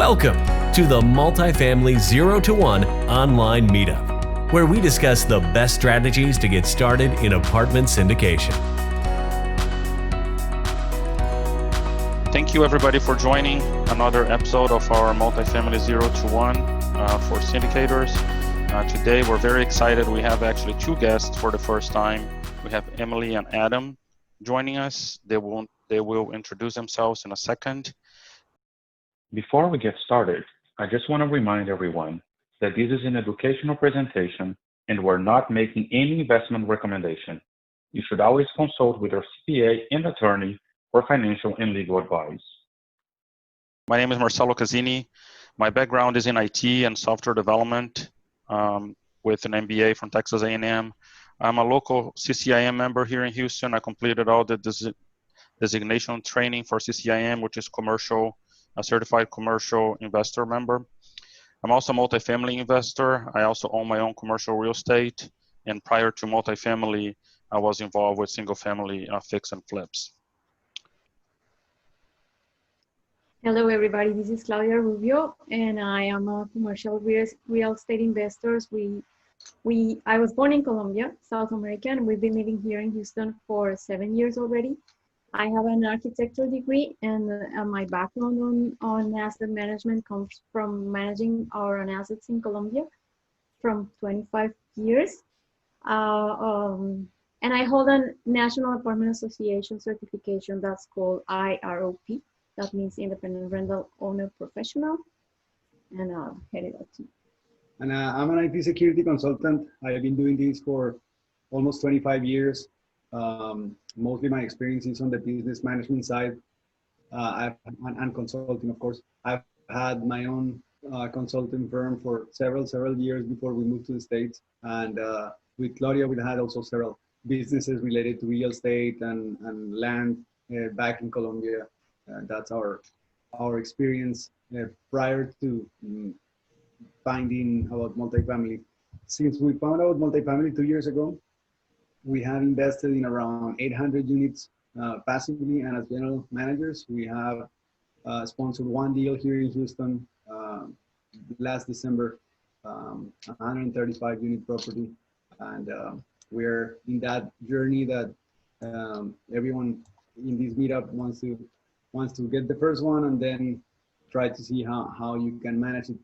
Welcome to the Multifamily 0 to 1 online meetup, where we discuss the best strategies to get started in apartment syndication. Thank you everybody for joining another episode of our Multifamily 0 to 1 for syndicators. Today we're very excited. We have actually two guests for the first time. We have Emily and Adam joining us. They will introduce themselves in a second. Before we get started, I just want to remind everyone that this is an educational presentation and we're not making any investment recommendation. You should always consult with your CPA and attorney for financial and legal advice. My name is Marcelo Cazini. My background is in IT and software development with an MBA from Texas A&M. I'm a local CCIM member here in Houston. I completed all the designation training for CCIM, which is a certified commercial investor member. I'm also a multifamily investor. I also own my own commercial real estate. And prior to multifamily, I was involved with single family fix and flips. Hello, everybody. This is Claudia Rubio, and I am a commercial real estate investor. I was born in Colombia, South America, and we've been living here in Houston for 7 years already. I have an architecture degree, and my background on asset management comes from managing our own assets in Colombia from 25 years. And I hold a National Apartment Association certification that's called IROP. That means Independent Rental Owner Professional, and headed up to. And I'm an IT security consultant. I've been doing this for almost 25 years. Mostly my experience is on the business management side and consulting, of course. I've had my own consulting firm for several years before we moved to the States. And with Claudia, we had also several businesses related to real estate and land back in Colombia. That's our experience prior to finding about multifamily. Since we found out multifamily 2 years ago, we have invested in around 800 units passively, and as general managers, we have sponsored one deal here in Houston last December, 135 unit property, and we're in that journey that everyone in this meetup wants to get the first one and then try to see how you can manage it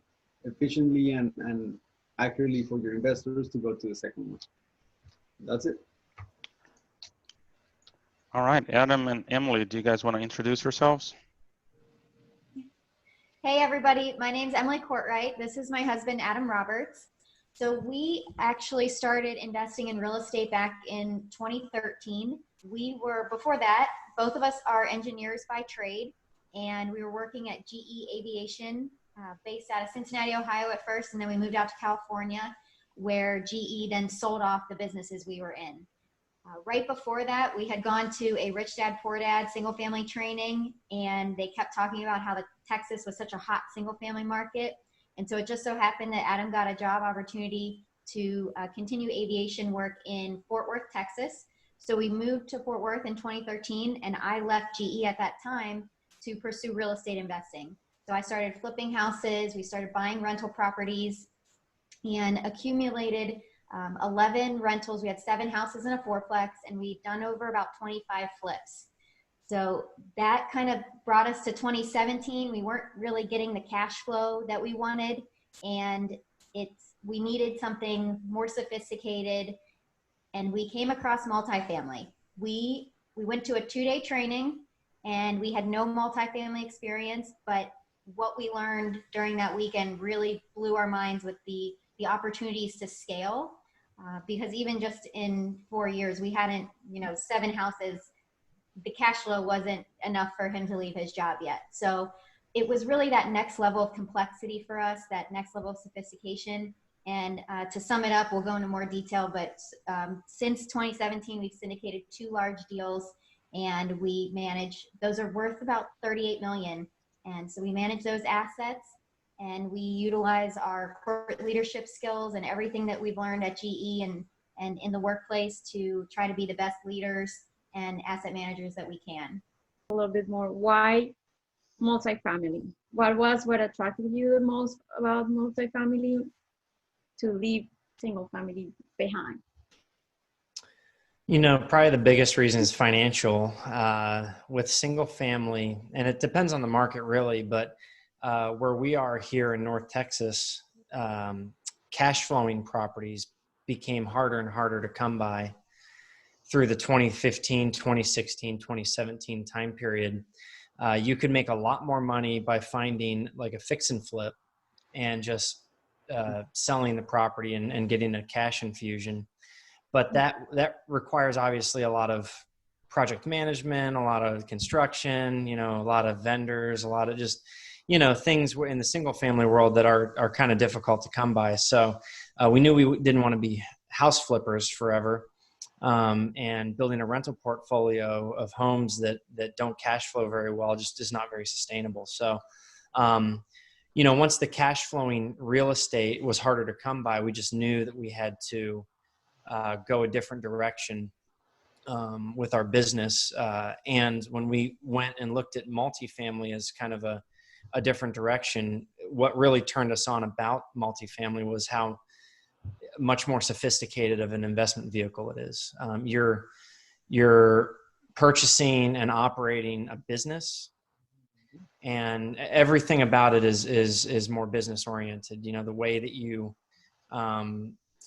efficiently and accurately for your investors to go to the second one. That's it. All right, Adam and Emily, do you guys want to introduce yourselves? Hey everybody, my name's Emily Cortright. This is my husband, Adam Roberts. So we actually started investing in real estate back in 2013. Before that, both of us are engineers by trade, and we were working at GE Aviation, based out of Cincinnati, Ohio at first, and then we moved out to California, where GE then sold off the businesses we were in. Right before that, we had gone to a Rich Dad Poor Dad single family training, and they kept talking about how Texas was such a hot single family market. And so it just so happened that Adam got a job opportunity to continue aviation work in Fort Worth, Texas. So we moved to Fort Worth in 2013, and I left GE at that time to pursue real estate investing. So I started flipping houses, we started buying rental properties, and accumulated 11 rentals. We had 7 houses in a fourplex, and we've done over about 25 flips. So that kind of brought us to 2017. We weren't really getting the cash flow that we wanted, and we needed something more sophisticated, and we came across multifamily. We went to a 2-day training, and we had no multifamily experience, but what we learned during that weekend really blew our minds with the opportunities to scale. Because even just in 4 years, we hadn't, 7 houses, the cash flow wasn't enough for him to leave his job yet. So it was really that next level of complexity for us, that next level of sophistication. And to sum it up, we'll go into more detail, but since 2017, we've syndicated 2 large deals, and those are worth about $38 million. And so we manage those assets, and we utilize our corporate leadership skills and everything that we've learned at GE and in the workplace to try to be the best leaders and asset managers that we can. A little bit more why multifamily? What attracted you the most about multifamily to leave single family behind? You know, probably the biggest reason is financial. With single family, and it depends on the market really, but where we are here in North Texas, cash flowing properties became harder and harder to come by through the 2015, 2016, 2017 time period. You could make a lot more money by finding like a fix and flip and just selling the property and getting a cash infusion. But that requires obviously a lot of project management, a lot of construction, you know, a lot of vendors, a lot of just, you know, things in the single family world that are kind of difficult to come by. So we knew we didn't want to be house flippers forever. And building a rental portfolio of homes that don't cash flow very well just is not very sustainable. So, you know, once the cash flowing real estate was harder to come by, we just knew that we had to go a different direction with our business. And when we went and looked at multifamily as kind of a different direction, what really turned us on about multifamily was how much more sophisticated of an investment vehicle it is. You're purchasing and operating a business, and everything about it is more business oriented. You know, the way that you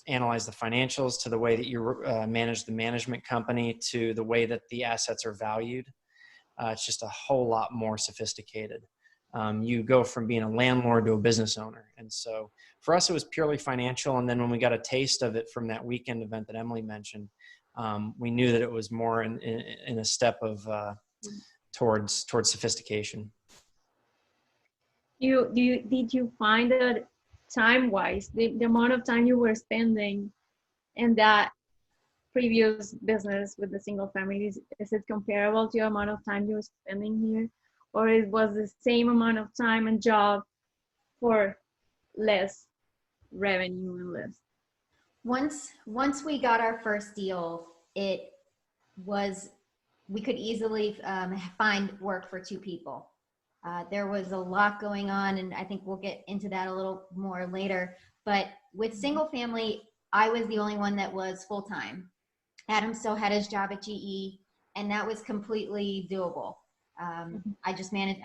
analyze the financials, to the way that you manage the management company, to the way that the assets are valued. It's just a whole lot more sophisticated. You go from being a landlord to a business owner. And so for us, it was purely financial. And then when we got a taste of it from that weekend event that Emily mentioned, we knew that it was more in a step of towards sophistication. Did you find that time-wise, the amount of time you were spending in that previous business with the single families, is it comparable to the amount of time you were spending here? Or it was the same amount of time and job for less revenue and less? Once we got our first deal, we could easily find work for two people. There was a lot going on, and I think we'll get into that a little more later. But with single family, I was the only one that was full-time. Adam still had his job at GE, and that was completely doable. I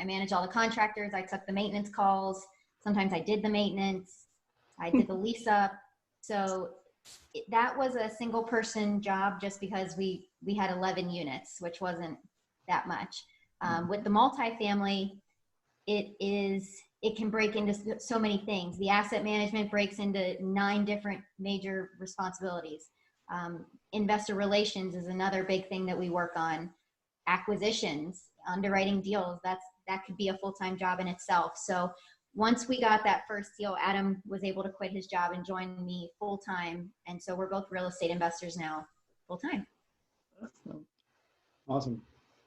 managed all the contractors. I took the maintenance calls. Sometimes I did the maintenance. I did the lease up. So that was a single person job just because we had 11 units, which wasn't that much. With the multifamily, it can break into so many things. The asset management breaks into 9 different major responsibilities. Investor relations is another big thing that we work on. Acquisitions, underwriting deals, that could be a full-time job in itself. So once we got that first deal, Adam was able to quit his job and join me full-time. And so we're both real estate investors now, full-time. Awesome.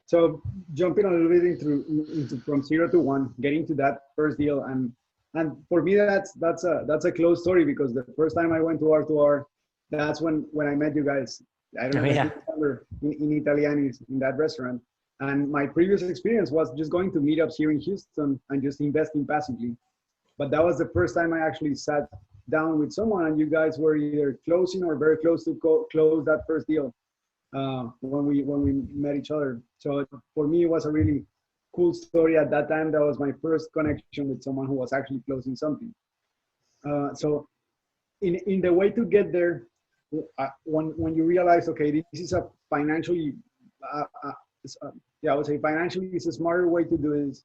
So jumping a little bit into from 0 to 1, getting to that first deal, and for me that's a close story, because the first time I went to R2R, that's when I met you guys. I don't know if you remember, in Italianis, in that restaurant. And my previous experience was just going to meetups here in Houston and just investing passively. But that was the first time I actually sat down with someone, and you guys were either closing or very close to close that first deal when we met each other. So for me, it was a really cool story at that time. That was my first connection with someone who was actually closing something. So in the way to get there, when you realize, okay, this is a financially, I would say financially, it's a smarter way to do this.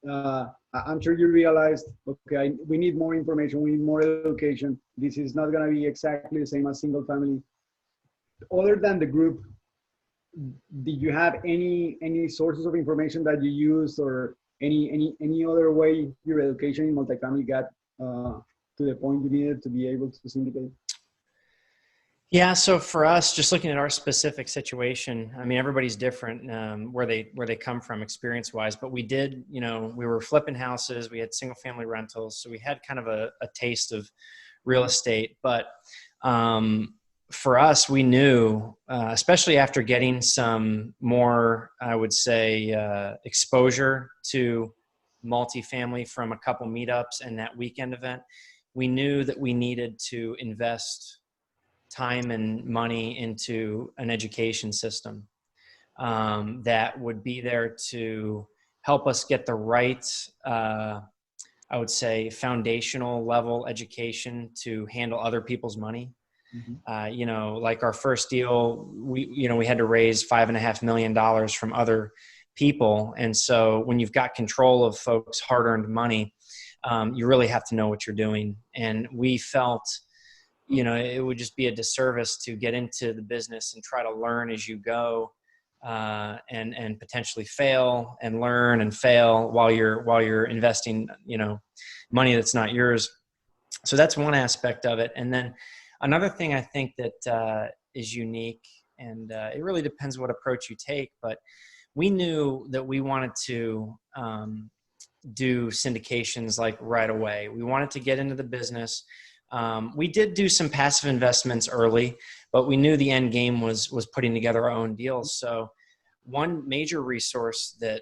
I'm sure you realized, okay, we need more information, we need more education. This is not going to be exactly the same as single family. Other than the group, did you have any sources of information that you used, or any other way your education in multifamily got to the point you needed to be able to syndicate? Yeah, so for us, just looking at our specific situation, I mean, everybody's different where they come from experience-wise, but we did, you know, we were flipping houses, we had single-family rentals, so we had kind of a taste of real estate. But for us, we knew, especially after getting some more, I would say, exposure to multifamily from a couple meetups and that weekend event, we knew that we needed to invest time and money into an education system that would be there to help us get the right, I would say, foundational level education to handle other people's money. Like our first deal, we had to raise $5.5 million from other people. And so when you've got control of folks' hard-earned money, you really have to know what you're doing. And we felt, it would just be a disservice to get into the business and try to learn as you go, and potentially fail and learn and fail while you're investing, money that's not yours. So that's one aspect of it. And then another thing I think that is unique, and it really depends what approach you take, but we knew that we wanted to do syndications like right away. We wanted to get into the business. We did do some passive investments early, but we knew the end game was putting together our own deals. So one major resource that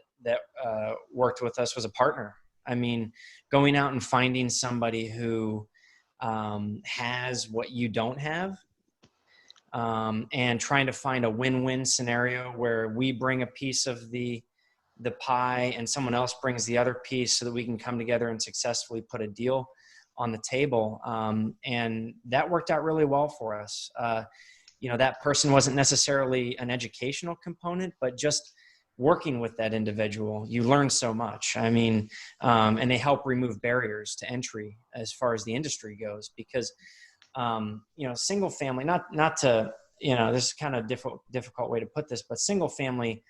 worked with us was a partner. I mean, going out and finding somebody who has what you don't have, and trying to find a win-win scenario where we bring a piece of the pie and someone else brings the other piece so that we can come together and successfully put a deal on the table. And that worked out really well for us. That person wasn't necessarily an educational component, but just working with that individual, you learn so much. I mean, and they help remove barriers to entry as far as the industry goes, because, single family, not to, this is kind of difficult way to put this, but single family,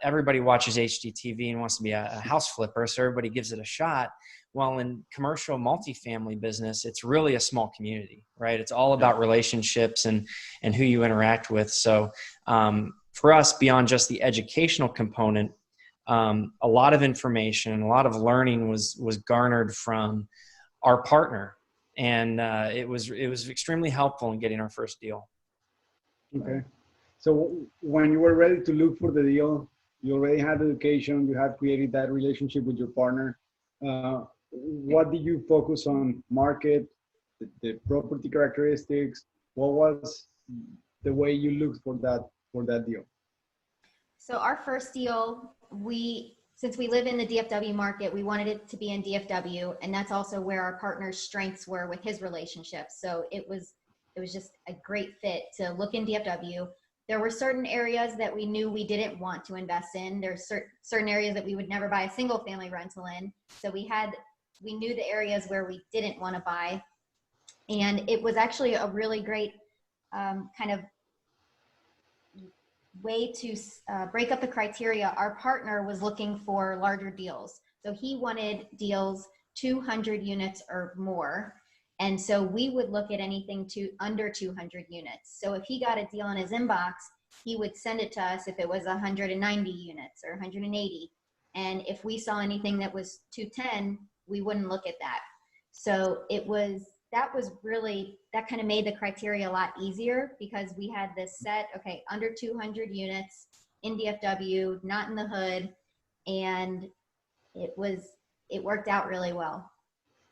everybody watches HGTV and wants to be a house flipper. So everybody gives it a shot. Well, in commercial multifamily business, it's really a small community, right? It's all about relationships and who you interact with. So for us, beyond just the educational component, a lot of information, a lot of learning was garnered from our partner. And it was extremely helpful in getting our first deal. Okay. So when you were ready to look for the deal, you already had education, you had created that relationship with your partner. What did you focus on? Market, the property characteristics? What was the way you looked for that deal? So our first deal, since we live in the DFW market, we wanted it to be in DFW, and that's also where our partner's strengths were with his relationships. So it was just a great fit to look in DFW. There were certain areas that we knew we didn't want to invest in. There's certain areas that we would never buy a single family rental in. So we knew the areas where we didn't want to buy. And it was actually a really great kind of way to break up the criteria. Our partner was looking for larger deals. So he wanted deals 200 units or more. And so we would look at anything to under 200 units. So if he got a deal in his inbox, he would send it to us if it was 190 units or 180. And if we saw anything that was 210, we wouldn't look at that. So that kind of made the criteria a lot easier, because we had this set, okay, under 200 units in DFW, not in the hood. And it worked out really well.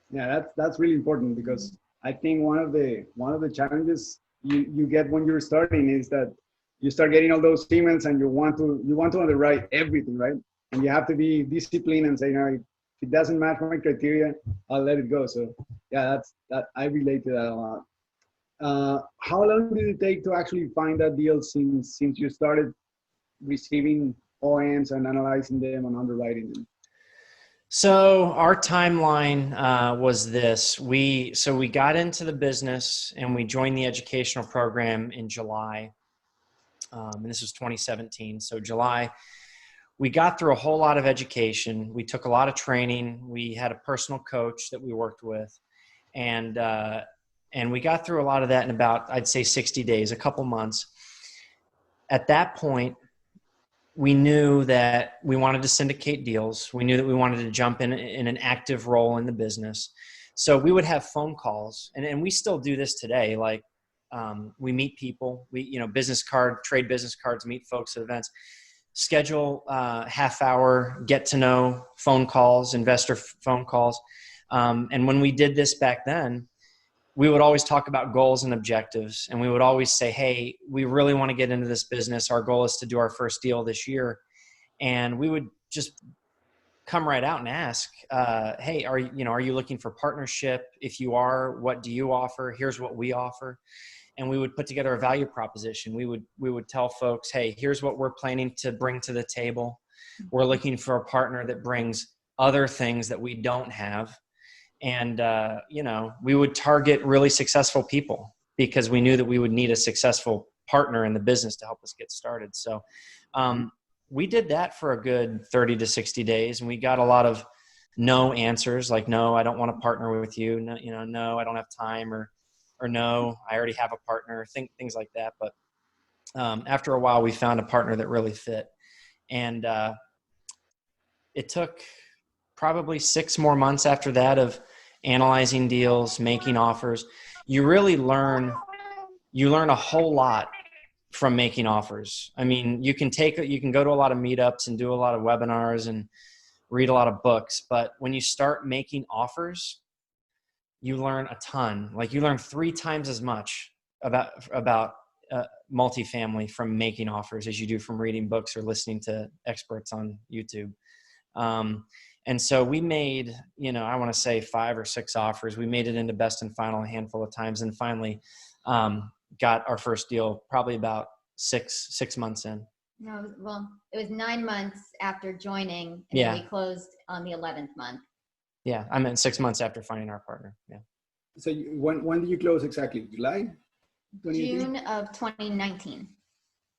Yeah, that's really important, because I think one of the challenges you get when you're starting is that you start getting all those emails and you want to underwrite everything, right? And you have to be disciplined and say, no, if it doesn't match my criteria, I'll let it go. So yeah, I relate to that a lot. How long did it take to actually find that deal since you started receiving OMs and analyzing them and underwriting them? So our timeline was this. We got into the business and we joined the educational program in July. And this was 2017. So July, we got through a whole lot of education. We took a lot of training. We had a personal coach that we worked with. And we got through a lot of that in about, I'd say 60 days, a couple months. At that point, we knew that we wanted to syndicate deals. We knew that we wanted to jump in an active role in the business. So we would have phone calls, and we still do this today. Like we meet people, trade business cards, meet folks at events. schedule half-hour get-to-know phone calls, investor phone calls. And when we did this back then, we would always talk about goals and objectives. And we would always say, hey, we really want to get into this business. Our goal is to do our first deal this year. And we would just come right out and ask, hey, are you looking for partnership? If you are, what do you offer? Here's what we offer. And we would put together a value proposition. We would tell folks, hey, here's what we're planning to bring to the table. We're looking for a partner that brings other things that we don't have. And, we would target really successful people because we knew that we would need a successful partner in the business to help us get started. So we did that for a good 30 to 60 days. And we got a lot of no answers, like, no, I don't want to partner with you. No, no, I don't have time, or no, I already have a partner, things like that. But after a while, we found a partner that really fit. And it took probably 6 more months after that of analyzing deals, making offers. You really learn a whole lot from making offers. I mean, you can go to a lot of meetups and do a lot of webinars and read a lot of books, but when you start making offers, you learn a ton. Like, you learn 3 times as much about multifamily from making offers as you do from reading books or listening to experts on YouTube. And so we made, I want to say 5 or 6 offers. We made it into best and final a handful of times, and finally got our first deal probably about six months in. No, well, it was 9 months after joining, and Yeah. then we closed on the 11th month. Yeah, I meant 6 months after finding our partner. Yeah. So when did you close exactly? July? 2018? June of 2019.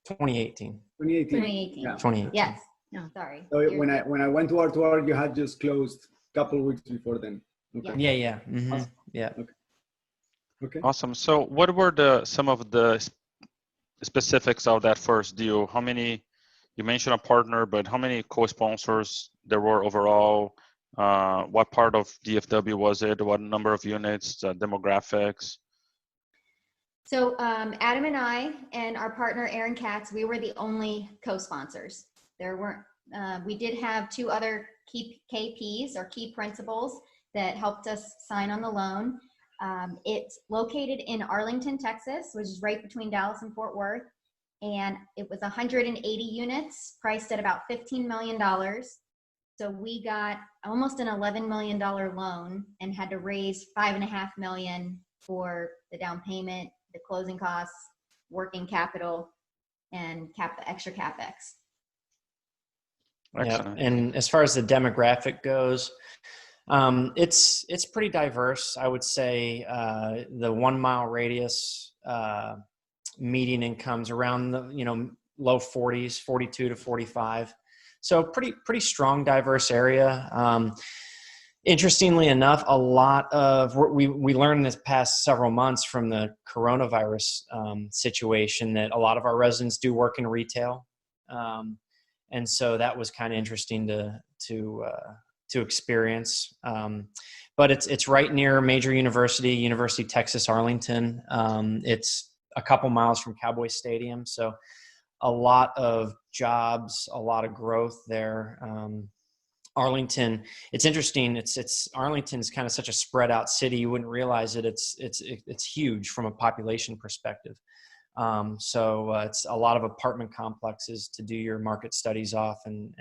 2018. 2018. 2018. Yeah. 2018. Yes. No, sorry. So You're when good. I went to R2R, you had just closed a couple of weeks before then. Okay. Yeah. Mm-hmm. Awesome. Yeah. Okay. Awesome. So what were some of the specifics of that first deal? How many, you mentioned a partner, but how many co-sponsors there were overall? What part of DFW was it? What number of units, demographics? So Adam and I and our partner Aaron Katz, we were the only co-sponsors. There weren't. We did have 2 other key KPs or key principals that helped us sign on the loan. It's located in Arlington, Texas, which is right between Dallas and Fort Worth, and it was 180 units, priced at about $15 million. So we got almost an $11 million loan and had to raise $5.5 million for the down payment, the closing costs, working capital, and extra CapEx. Excellent. Yeah. And as far as the demographic goes, it's pretty diverse. I would say the 1 mile radius median incomes around the low 40s, 42 to 45. So pretty strong, diverse area. Interestingly enough, a lot of we learned this past several months from the coronavirus situation that a lot of our residents do work in retail, and so that was kind of interesting to experience. But it's right near a major university, University of Texas Arlington. It's a couple miles from Cowboy Stadium, so a lot of jobs, a lot of growth there. Arlington, it's interesting. Arlington's kind of such a spread out city. You wouldn't realize it. It's huge from a population perspective. So it's a lot of apartment complexes to do your market studies off and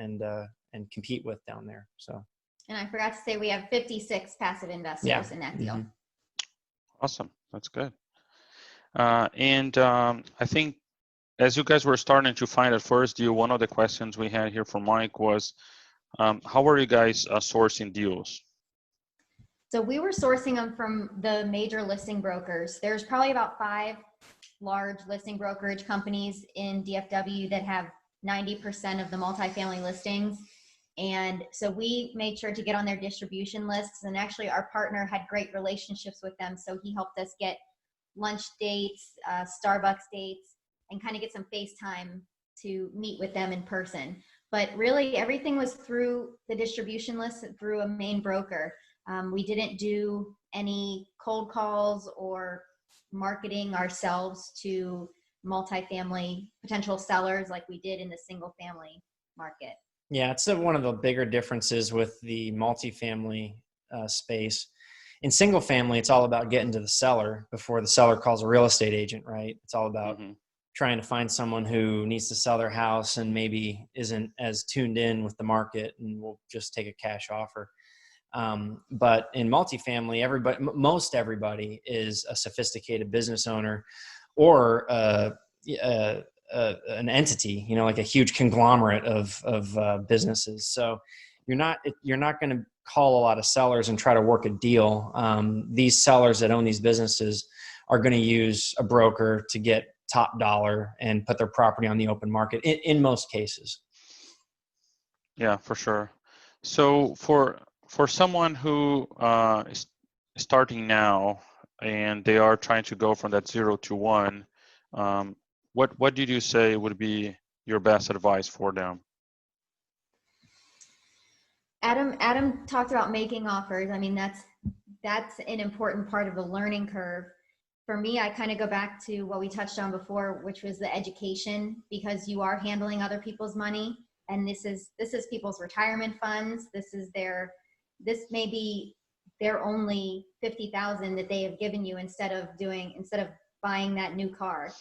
compete with down there. So. And I forgot to say we have 56 passive investors in that deal. Mm-hmm. Awesome. That's good. And I think as you guys were starting to find that first deal, one of the questions we had here from Mike was, how are you guys sourcing deals? So we were sourcing them from the major listing brokers. There's probably about 5 large listing brokerage companies in DFW that have 90% of the multifamily listings. And so we made sure to get on their distribution lists, and actually our partner had great relationships with them. So he helped us get lunch dates, Starbucks dates, and kind of get some FaceTime to meet with them in person. But really everything was through the distribution list, through a main broker. We didn't do any cold calls or marketing ourselves to multifamily potential sellers like we did in the single family market. Yeah, it's one of the bigger differences with the multifamily space. In single family, it's all about getting to the seller before the seller calls a real estate agent, right? It's all about trying to find someone who needs to sell their house and maybe isn't as tuned in with the market and will just take a cash offer. But in multifamily, most everybody is a sophisticated business owner or an entity, you know, like a huge conglomerate of businesses. So you're not going to call a lot of sellers and try to work a deal. These sellers that own these businesses are going to use a broker to get top dollar and put their property on the open market in most cases. Yeah, for sure. So for someone who is starting now and they are trying to go from that 0 to 1, what did you say would be your best advice for them? Adam talked about making offers. I mean, that's an important part of the learning curve. For me, I kind of go back to what we touched on before, which was the education, because you are handling other people's money, and this is people's retirement funds. This may be their only $50,000 that they have given you instead of buying that new car.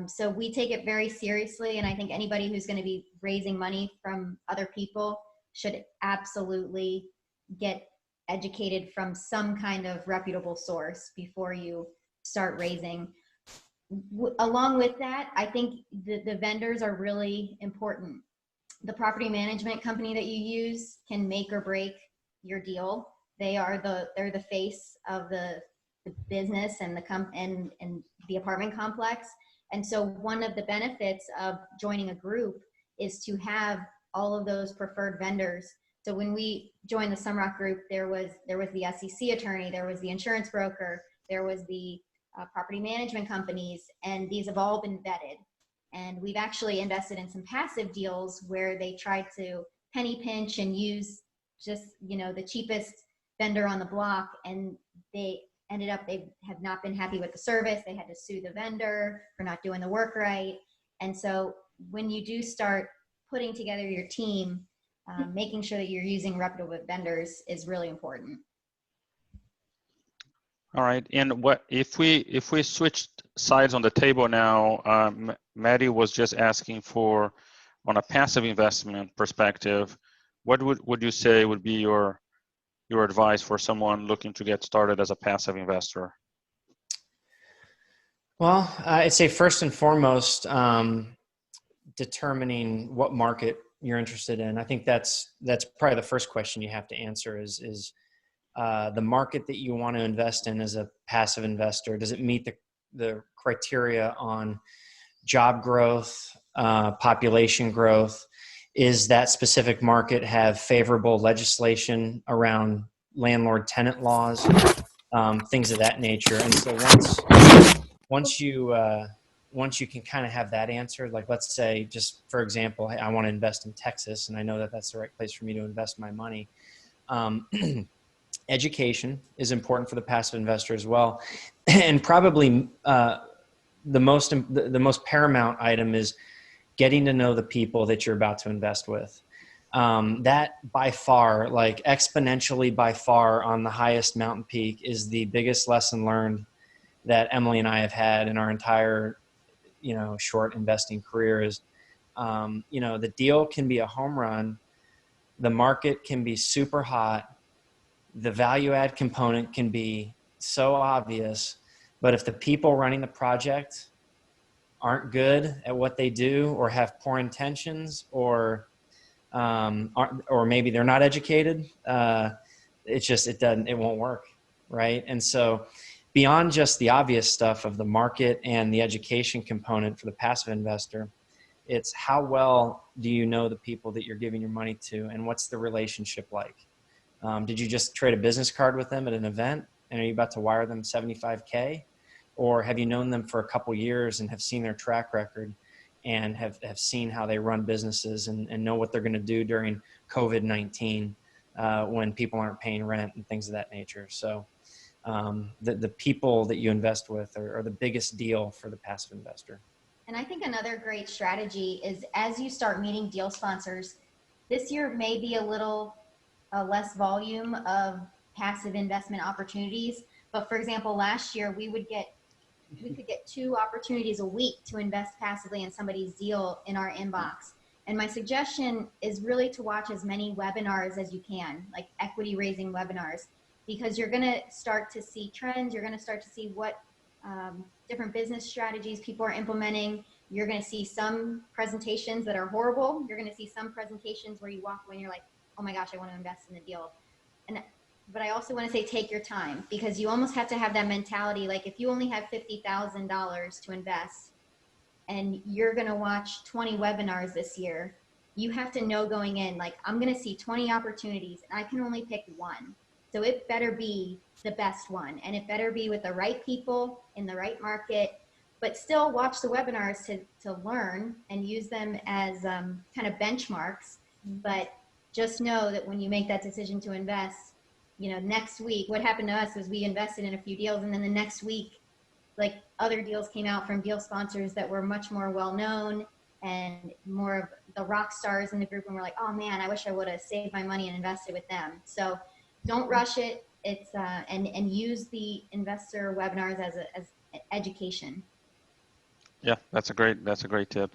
So we take it very seriously, and I think anybody who's going to be raising money from other people should absolutely get educated from some kind of reputable source before you start raising. Along with that, I think the vendors are really important. The property management company that you use can make or break your deal. They're the face of the business and the apartment complex. And so one of the benefits of joining a group is to have all of those preferred vendors. So when we joined the Sumrock group, there was the SEC attorney, there was the insurance broker, there was the property management companies, and these have all been vetted. And we've actually invested in some passive deals where they tried to penny pinch and use just, the cheapest vendor on the block, and they have not been happy with the service. They had to sue the vendor for not doing the work right. And so when you do start putting together your team, making sure that you're using reputable vendors is really important. All right, and what if we switched sides on the table now? Maddie was just asking for, on a passive investment perspective, what would you say would be your advice for someone looking to get started as a passive investor? Well, I'd say first and foremost, determining what market you're interested in. I think that's probably the first question you have to answer is the market that you want to invest in as a passive investor. Does it meet the criteria on job growth, population growth? Is that specific market have favorable legislation around landlord-tenant laws, things of that nature? And so once you can kind of have that answered, like let's say, just for example, I want to invest in Texas, and I know that that's the right place for me to invest my money. Education is important for the passive investor as well, and probably the most paramount item is getting to know the people that you're about to invest with. That by far, like exponentially by far on the highest mountain peak, is the biggest lesson learned that Emily and I have had in our entire, short investing career is, the deal can be a home run. The market can be super hot. The value add component can be so obvious, but if the people running the project aren't good at what they do, or have poor intentions, or maybe they're not educated, it won't work, right? And so beyond just the obvious stuff of the market and the education component for the passive investor, it's how well do you know the people that you're giving your money to, and what's the relationship like? Did you just trade a business card with them at an event, and are you about to wire them $75K? Or have you known them for a couple years and have seen their track record and have seen how they run businesses and know what they're going to do during COVID-19 when people aren't paying rent and things of that nature? So the people that you invest with are the biggest deal for the passive investor. And I think another great strategy is as you start meeting deal sponsors, this year may be a little less volume of passive investment opportunities. But for example, last year we could get 2 opportunities a week to invest passively in somebody's deal in our inbox. And my suggestion is really to watch as many webinars as you can, like equity raising webinars, because you're going to start to see trends. You're going to start to see what different business strategies people are implementing. You're going to see some presentations that are horrible. You're going to see some presentations where you walk away and you're like, oh my gosh, I want to invest in the deal. But I also want to say, take your time, because you almost have to have that mentality. Like if you only have $50,000 to invest and you're going to watch 20 webinars this year, you have to know going in, like, I'm going to see 20 opportunities and I can only pick one. So it better be the best one, and it better be with the right people in the right market, but still watch the webinars to learn and use them as kind of benchmarks. But just know that when you make that decision to invest, you know, next week, what happened to us was we invested in a few deals, and then the next week, like, other deals came out from deal sponsors that were much more well-known and more of the rock stars in the group, and we're like, oh man, I wish I would have saved my money and invested with them. So don't rush it. It's and use the investor webinars as education. Yeah, that's a great tip.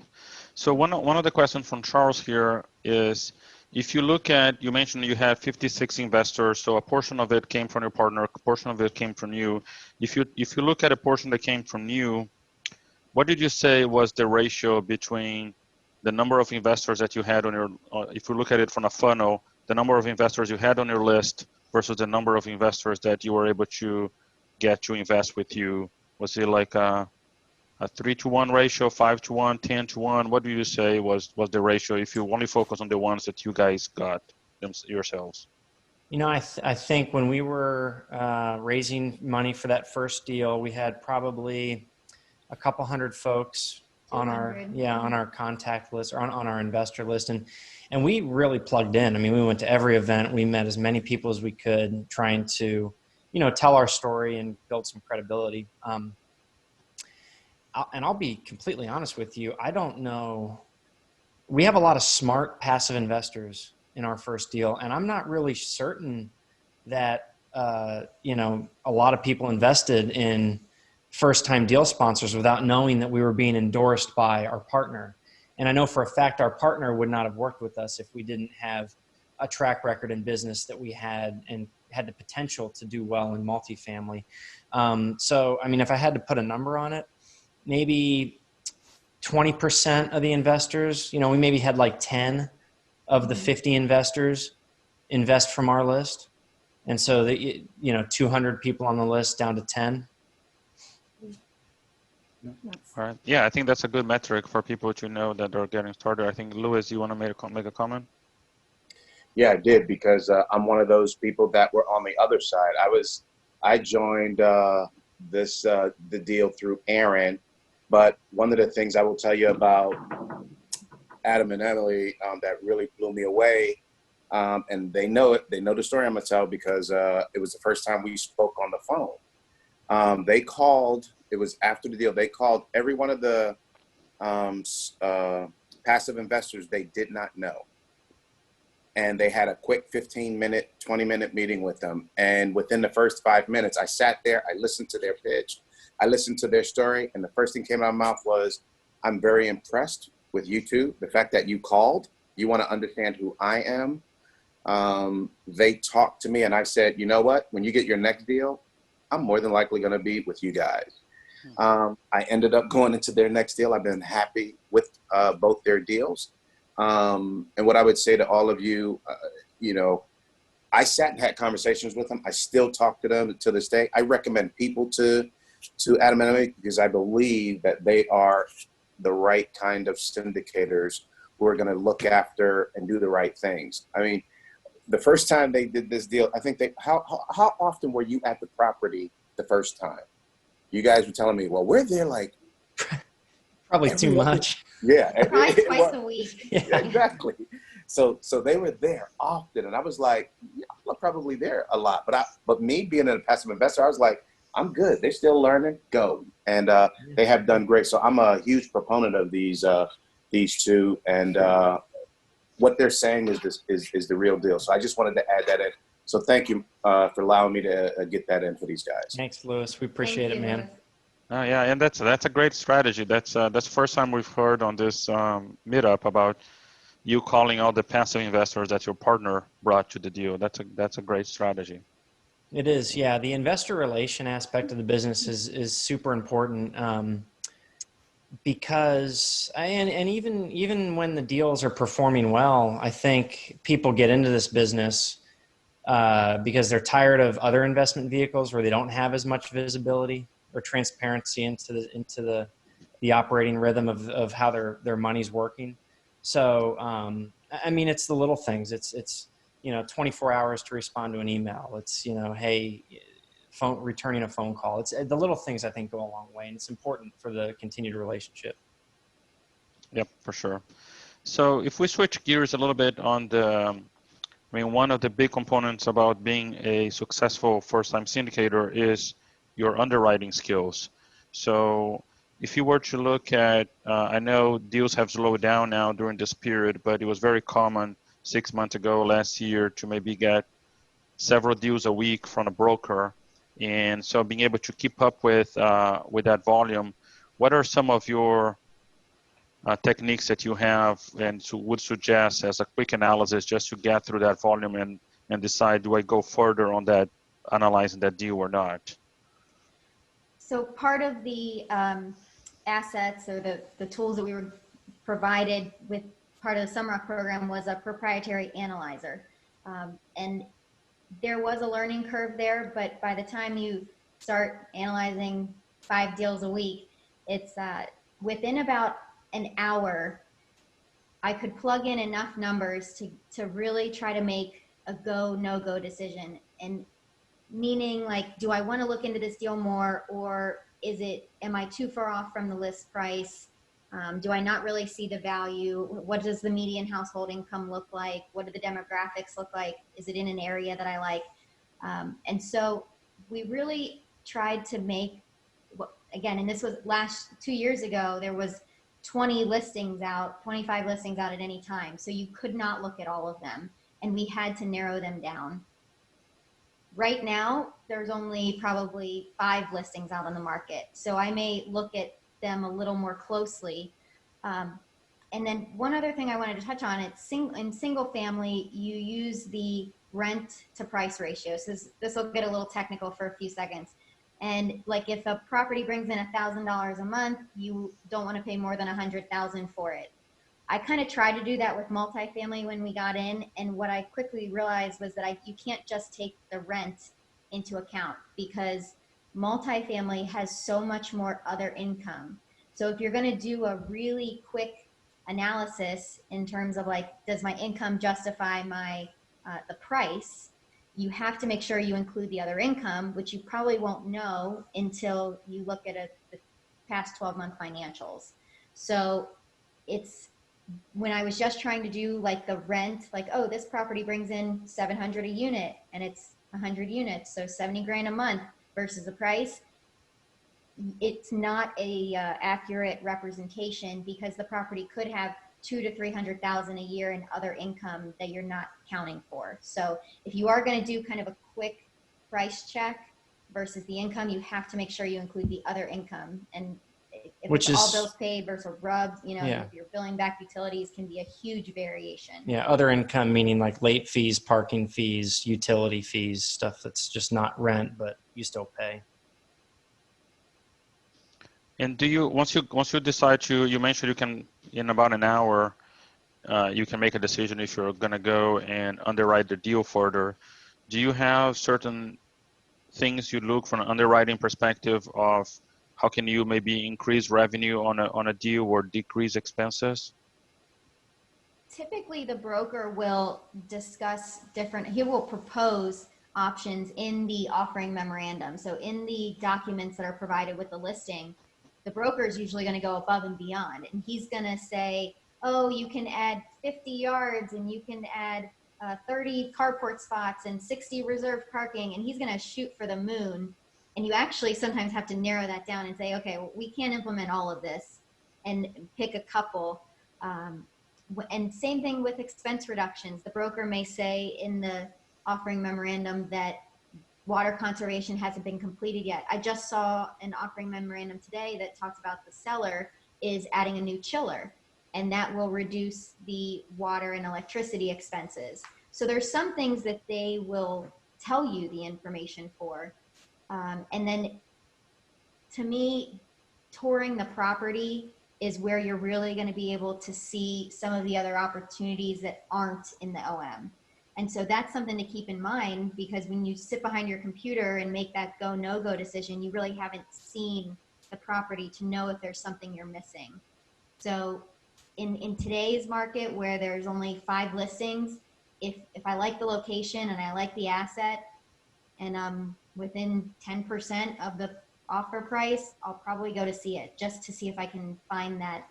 So one of the questions from Charles here is, if you look at, you mentioned you had 56 investors, so a portion of it came from your partner, a portion of it came from you. If you look at a portion that came from you, what did you say was the ratio between the number of investors that you had on your, if you look at it from a funnel, the number of investors you had on your list versus the number of investors that you were able to get to invest with you? Was it like a 3-to-1 ratio, 5-to-1, 10-to-1? What do you say was the ratio if you only focus on the ones that you guys got yourselves? You know, I think when we were raising money for that first deal, we had probably a couple hundred folks on our contact list, or on our investor list, and we really plugged in. I mean, we went to every event. We met as many people as we could, trying to, you know, tell our story and build some credibility. And I'll be completely honest with you. I don't know. We have a lot of smart passive investors in our first deal, and I'm not really certain that, you know, a lot of people invested in first-time deal sponsors without knowing that we were being endorsed by our partner. And I know for a fact our partner would not have worked with us if we didn't have a track record in business that we had and had the potential to do well in multifamily. So, I mean, if I had to put a number on it, maybe 20% of the investors, you know, we maybe had like 10 of the 50 investors invest from our list. And so, you know, 200 people on the list down to 10. All right. Yeah, I think that's a good metric for people to know that they're getting started. I think, Louis, you want to make a comment? Yeah, I did, because I'm one of those people that were on the other side. I joined the deal through Aaron, but one of the things I will tell you about Adam and Emily that really blew me away, and they know it. They know the story I'm gonna tell, because it was the first time we spoke on the phone. They called. It was after the deal. They called every one of the passive investors they did not know. And they had a quick 15-minute, 20-minute meeting with them. And within the first 5 minutes, I sat there, I listened to their pitch, I listened to their story, and the first thing came out of my mouth was, I'm very impressed with you two. The fact that you called, you want to understand who I am. They talked to me, and I said, you know what? When you get your next deal, I'm more than likely going to be with you guys. I ended up going into their next deal. I've been happy with both their deals. And what I would say to all of you, you know, I sat and had conversations with them. I still talk to them to this day. I recommend people to Adam and Emily, because I believe that they are the right kind of syndicators who are going to look after and do the right things. I mean, the first time they did this deal, I think how often were you at the property the first time? You guys were telling me, well, we're there like probably too much. Yeah. Probably twice a week. Yeah, exactly. So they were there often, and I was like, yeah, I'm probably there a lot. But me being a passive investor, I was like, I'm good. They're still learning. Go. And they have done great. So I'm a huge proponent of these two. And what they're saying is the real deal. So I just wanted to add that in. So thank you for allowing me to get that in for these guys. Thanks, Louis. We appreciate it, man. Oh yeah, and that's a great strategy. That's the first time we've heard on this meetup about you calling out the passive investors that your partner brought to the deal. That's a great strategy. It is, yeah. The investor relation aspect of the business is super important because, and even when the deals are performing well, I think people get into this business because they're tired of other investment vehicles where they don't have as much visibility or transparency into the operating rhythm of how their money's working. So, I mean, it's the little things. It's 24 hours to respond to an email. It's, hey, returning a phone call. It's the little things I think go a long way, and it's important for the continued relationship. Yep, for sure. So if we switch gears a little bit on one of the big components about being a successful first-time syndicator is your underwriting skills. So if you were to look at, I know deals have slowed down now during this period, but it was very common 6 months ago, last year, to maybe get several deals a week from a broker. And so being able to keep up with that volume, what are some of your techniques that you have and would suggest as a quick analysis just to get through that volume and decide, do I go further on that, analyzing that deal or not? So part of the assets or the tools that we were provided with part of the Summer program was a proprietary analyzer. And there was a learning curve there, but by the time you start analyzing 5 deals a week, it's within about an hour, I could plug in enough numbers to really try to make a go, no-go decision. And meaning, like, do I want to look into this deal more, or am I too far off from the list price? Do I not really see the value? What does the median household income look like? What do the demographics look like? Is it in an area that I like? And so we really tried to make, again, and this was 2 years ago, there was 25 listings out at any time. So you could not look at all of them, and we had to narrow them down. Right now, there's only probably 5 listings out on the market. So I may look at them a little more closely. And then one other thing I wanted to touch on, in single family, you use the rent to price ratio. So this will get a little technical for a few seconds. And like if a property brings in $1,000 a month, you don't want to pay more than $100,000 for it. I kind of tried to do that with multifamily when we got in, and what I quickly realized was that you can't just take the rent into account, because multifamily has so much more other income. So if you're going to do a really quick analysis in terms of, like, does my income justify my the price, you have to make sure you include the other income, which you probably won't know until you look at the past 12-month financials. So it's, when I was just trying to do like the rent, like, oh, this property brings in $700 a unit and it's 100 units, so 70 grand a month versus the price, it's not a accurate representation, because the property could have $200,000 to $300,000 a year in other income that you're not counting for. So if you are going to do kind of a quick price check versus the income, you have to make sure you include the other income. And if it's all bills paid versus RUBS, if you're billing back utilities, can be a huge variation. Yeah, other income meaning like late fees, parking fees, utility fees, stuff that's just not rent, but you still pay. And do you, once you decide to, you mentioned you can, in about an hour, you can make a decision if you're going to go and underwrite the deal further. Do you have certain things you look from an underwriting perspective of how can you maybe increase revenue on a deal or decrease expenses? Typically, the broker will discuss he will propose options in the offering memorandum. So in the documents that are provided with the listing, the broker is usually going to go above and beyond. And he's going to say, oh, you can add 50 yards and you can add 30 carport spots and 60 reserved parking. And he's going to shoot for the moon. And you actually sometimes have to narrow that down and say, okay, well, we can't implement all of this, and pick a couple. And same thing with expense reductions. The broker may say in the offering memorandum that water conservation hasn't been completed yet. I just saw an offering memorandum today that talks about the seller is adding a new chiller, and that will reduce the water and electricity expenses. So there's some things that they will tell you the information for. And then to me, touring the property is where you're really going to be able to see some of the other opportunities that aren't in the OM. And so that's something to keep in mind, because when you sit behind your computer and make that go, no-go decision, you really haven't seen the property to know if there's something you're missing. So in today's market where there's only 5 listings, if I like the location and I like the asset and I'm within 10% of the offer price, I'll probably go to see it, just to see if I can find that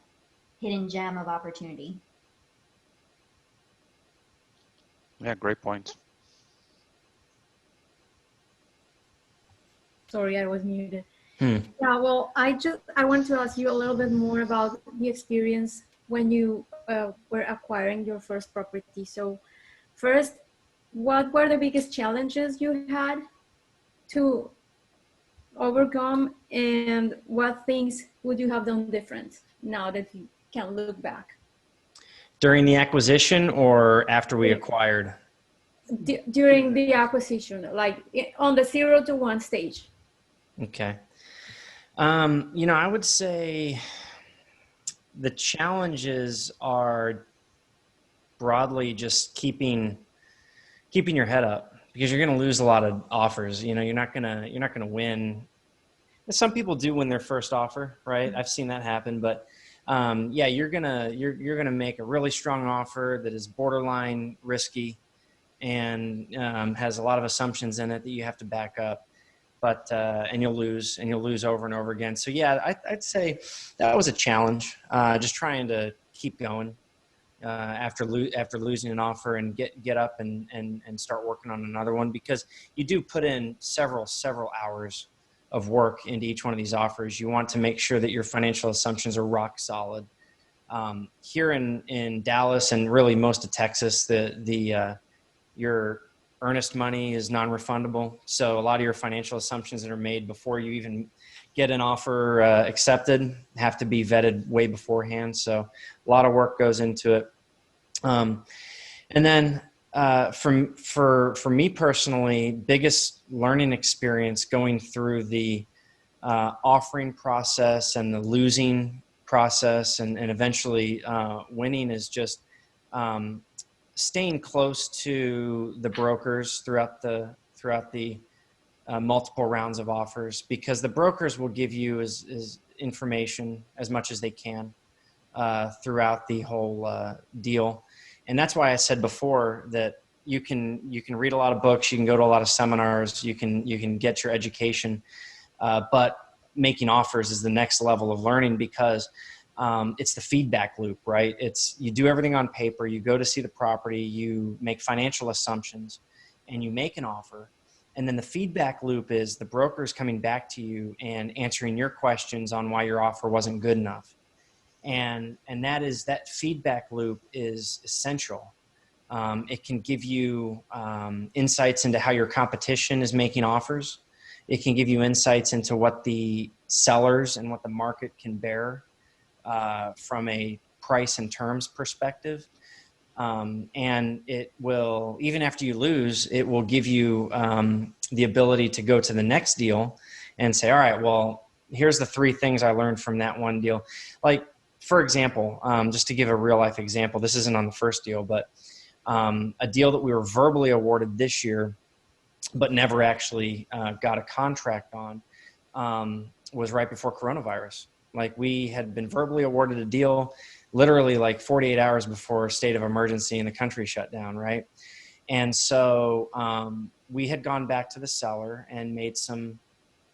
hidden gem of opportunity. Yeah, great point. Sorry, I was muted. Yeah, well, I want to ask you a little bit more about the experience when you were acquiring your first property. So first, what were the biggest challenges you had to overcome, and what things would you have done different now that you can look back? During the acquisition or after we acquired? During the acquisition, like on the 0 to 1 stage. Okay. You know, I would say the challenges are broadly just keeping your head up, because you're going to lose a lot of offers. You know, you're not going to win. Some people do win their first offer, right? I've seen that happen, but yeah, you're going to make a really strong offer that is borderline risky and has a lot of assumptions in it that you have to back up. But and you'll lose over and over again. So yeah, I'd say that was a challenge. Just trying to keep going after losing an offer and get up and start working on another one, because you do put in several hours of work into each one of these offers. You want to make sure that your financial assumptions are rock solid. Here in Dallas and really most of Texas, your earnest money is non-refundable. So a lot of your financial assumptions that are made before you even get an offer accepted have to be vetted way beforehand. So a lot of work goes into it. And then for me personally, biggest learning experience going through the offering process and the losing process and eventually winning is just staying close to the brokers throughout the multiple rounds of offers, because the brokers will give you as information as much as they can throughout the whole deal. And that's why I said before that you can read a lot of books, you can go to a lot of seminars, you can get your education, but making offers is the next level of learning, because it's the feedback loop, right? You do everything on paper, you go to see the property, you make financial assumptions, and you make an offer. And then the feedback loop is the brokers coming back to you and answering your questions on why your offer wasn't good enough. And that feedback loop is essential. It can give you insights into how your competition is making offers. It can give you insights into what the sellers and what the market can bear from a price and terms perspective. And it will, even after you lose, it will give you the ability to go to the next deal and say, all right, well, here's the 3 things I learned from that one deal. Like, for example, just to give a real life example, this isn't on the first deal, but a deal that we were verbally awarded this year, but never actually got a contract on, was right before coronavirus. Like, we had been verbally awarded a deal literally like 48 hours before a state of emergency and the country shut down, right? And so we had gone back to the seller and made some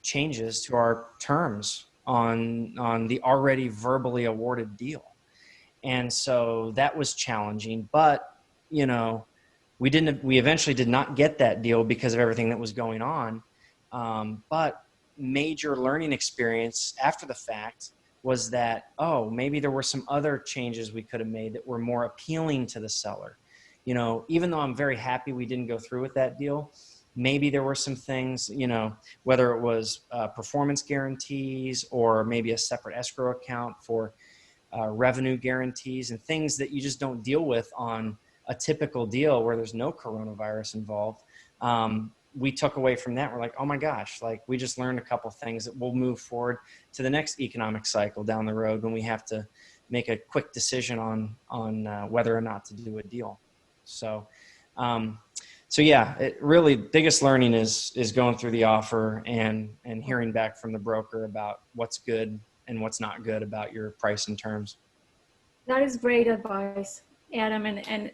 changes to our terms on the already verbally awarded deal. And so that was challenging, but you know, we eventually did not get that deal because of everything that was going on. But major learning experience after the fact was that, oh, maybe there were some other changes we could have made that were more appealing to the seller. You know, even though I'm very happy we didn't go through with that deal, maybe there were some things, you know, whether it was performance guarantees or maybe a separate escrow account for revenue guarantees and things that you just don't deal with on a typical deal where there's no coronavirus involved. We took away from that. We're like, oh my gosh, like we just learned a couple things that will move forward to the next economic cycle down the road when we have to make a quick decision on whether or not to do a deal. So, yeah, it really biggest learning is going through the offer and hearing back from the broker about what's good and what's not good about your price and terms. That is great advice, Adam. And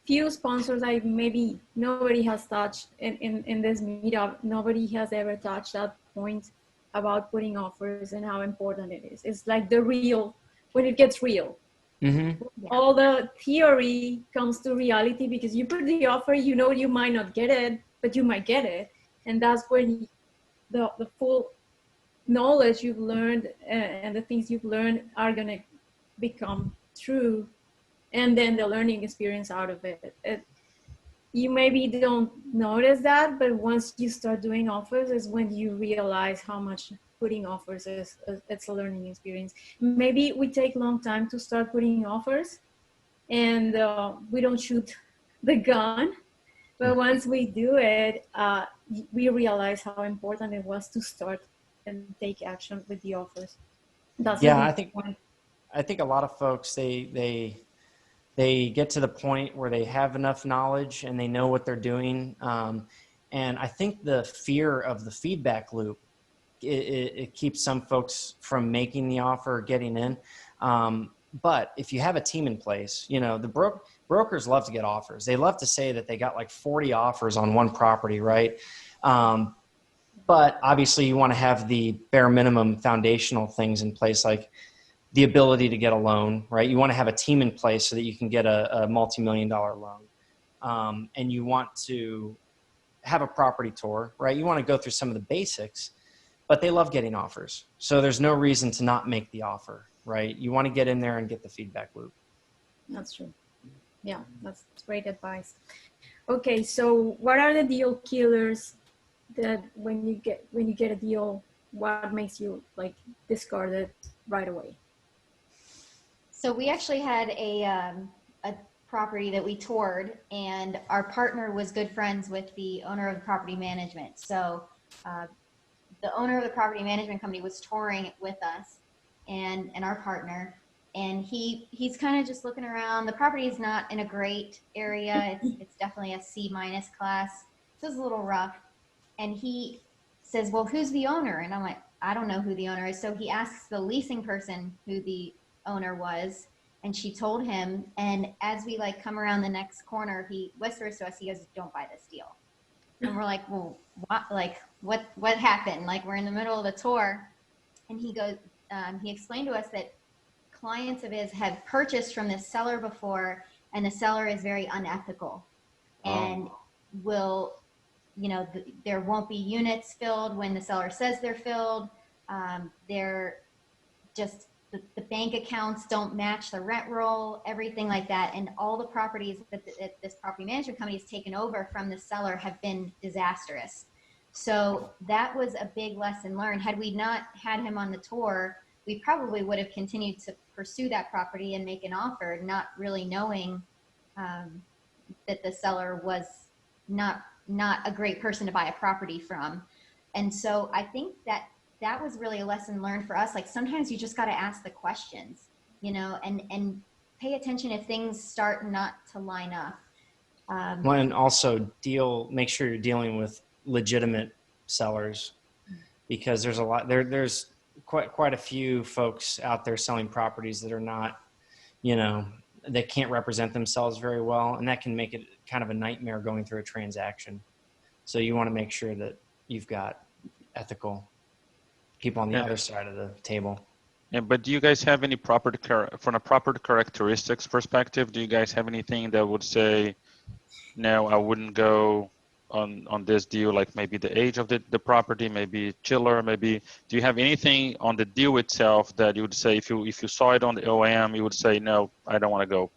few sponsors maybe nobody has touched in this meetup. Nobody has ever touched that point about putting offers and how important it is. It's like the real, when it gets real. Mm-hmm. All the theory comes to reality because you put the offer, you know, you might not get it, but you might get it. And that's when the full knowledge you've learned and the things you've learned are going to become true. And then the learning experience out of it. You maybe don't notice that, but once you start doing offers is when you realize how much putting offers is. It's a learning experience. Maybe we take a long time to start putting offers and we don't shoot the gun, but once we do it, we realize how important it was to start and take action with the offers. That's I think a lot of folks, they get to the point where they have enough knowledge and they know what they're doing. And I think the fear of the feedback loop, it keeps some folks from making the offer or getting in. But if you have a team in place, you know, the brokers love to get offers. They love to say that they got like 40 offers on one property, right? But obviously you want to have the bare minimum foundational things in place, like the ability to get a loan, right? You want to have a team in place so that you can get a multi-million-dollar loan. And you want to have a property tour, right? You want to go through some of the basics, but they love getting offers. So there's no reason to not make the offer, right? You want to get in there and get the feedback loop. That's true. Yeah, that's great advice. Okay, so what are the deal killers that when you get a deal, what makes you like discard it right away? So we actually had a property that we toured, and our partner was good friends with the owner of the property management. So the owner of the property management company was touring with us and our partner, and he's kind of just looking around. The property is not in a great area. It's definitely a C- class. So it's a little rough. And he says, well, who's the owner? And I'm like, I don't know who the owner is. So he asks the leasing person who the owner was, and she told him. And as we like come around the next corner, he whispers to us, he goes, don't buy this deal. And we're like, well, what happened? Like, we're in the middle of the tour. And he goes, he explained to us that clients of his have purchased from this seller before, and the seller is very unethical and will, you know, there won't be units filled when the seller says they're filled. They're just, the bank accounts don't match the rent roll, everything like that. And all the properties that this property management company has taken over from the seller have been disastrous. So that was a big lesson learned. Had we not had him on the tour, we probably would have continued to pursue that property and make an offer, not really knowing that the seller was not a great person to buy a property from. And so I think that was really a lesson learned for us. Like, sometimes you just got to ask the questions, you know, and pay attention if things start not to line up. Well, and also make sure you're dealing with legitimate sellers, because there's a lot there's quite a few folks out there selling properties that are not, you know, they can't represent themselves very well, and that can make it kind of a nightmare going through a transaction. So you want to make sure that you've got ethical people on the other side of the table. Yeah, but do you guys have any from a property characteristics perspective, do you guys have anything that would say, no, I wouldn't go on this deal, like maybe the age of the property, maybe chiller, maybe, do you have anything on the deal itself that you would say, if you saw it on the OM, you would say, no, I don't want to go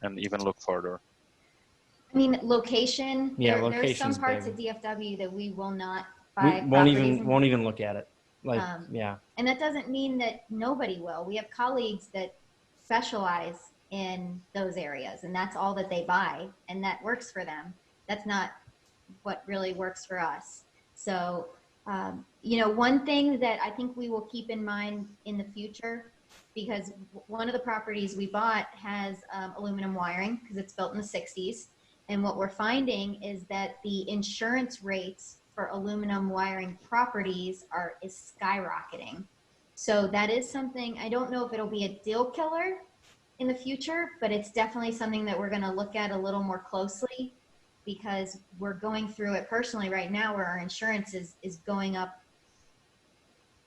and even look further? I mean, location. Yeah, There's some location's parts big. of DFW that we will not We buy won't properties in. even look at it. Like, yeah. And that doesn't mean that nobody will. We have colleagues that specialize in those areas, and that's all that they buy, and that works for them. That's not what really works for us. So, you know, one thing that I think we will keep in mind in the future, because one of the properties we bought has aluminum wiring because it's built in the 60s. And what we're finding is that the insurance rates for aluminum wiring properties is skyrocketing. So that is something, I don't know if it'll be a deal killer in the future, but it's definitely something that we're going to look at a little more closely, because we're going through it personally right now where our insurance is going up